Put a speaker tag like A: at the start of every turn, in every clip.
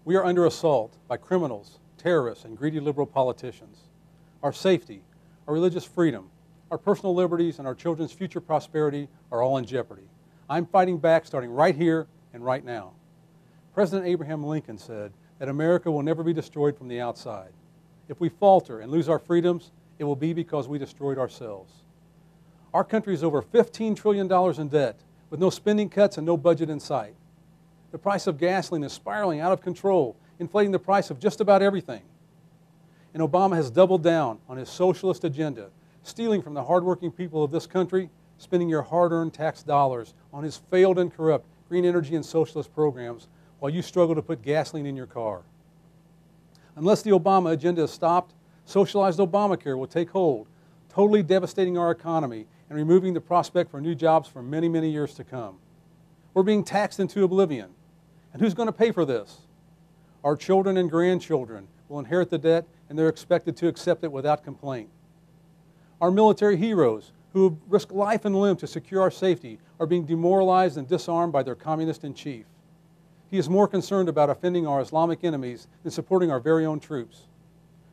A: We are under assault by criminals, terrorists, and greedy liberal politicians. Our safety, our religious freedom, our personal liberties, and our children's future prosperity are all in jeopardy. I'm fighting back starting right here and right now. President Abraham Lincoln said that America will never be destroyed from the outside. If we falter and lose our freedoms, it will be because we destroyed ourselves. Our country is over $15 trillion in debt, with no spending cuts and no budget in sight. The price of gasoline is spiraling out of control, inflating the price of just about everything. And Obama has doubled down on his socialist agenda, stealing from the hardworking people of this country, spending your hard-earned tax dollars on his failed and corrupt green energy and socialist programs while you struggle to put gasoline in your car. Unless the Obama agenda is stopped, socialized Obamacare will take hold, totally devastating our economy and removing the prospect for new jobs for many, many years to come. We're being taxed into oblivion. And who's going to pay for this? Our children and grandchildren will inherit the debt, and they're expected to accept it without complaint. Our military heroes, who have risked life and limb to secure our safety, are being demoralized and disarmed by their communist in chief. He is more concerned about offending our Islamic enemies than supporting our very own troops.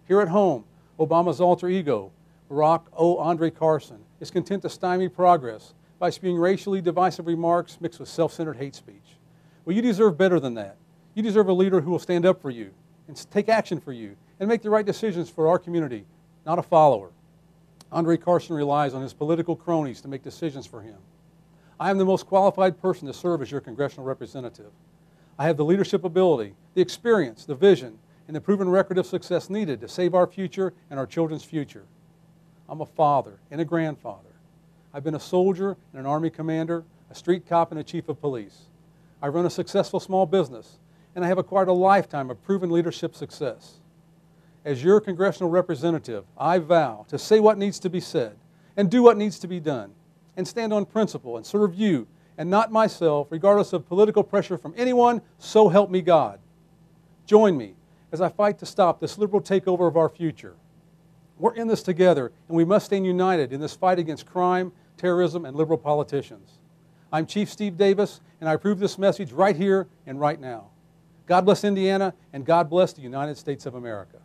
A: Here at home, Obama's alter ego, Barack Andre Carson, is content to stymie progress by spewing racially divisive remarks mixed with self-centered hate speech. Well, you deserve better than that. You deserve a leader who will stand up for you and take action for you and make the right decisions for our community, not a follower. Andre Carson relies on his political cronies to make decisions for him. I am the most qualified person to serve as your congressional representative. I have the leadership ability, the experience, the vision, and the proven record of success needed to save our future and our children's future. I'm a father and a grandfather. I've been a soldier and an Army commander, a street cop, and a chief of police. I run a successful small business, and I have acquired a lifetime of proven leadership success. As your congressional representative, I vow to say what needs to be said and do what needs to be done and stand on principle and serve you and not myself, regardless of political pressure from anyone, so help me God. Join me as I fight to stop this liberal takeover of our future. We're in this together, and we must stand united in this fight against crime, terrorism, and liberal politicians. I'm Chief Steve Davis, and I approve this message right here and right now. God bless Indiana, and God bless the United States of America.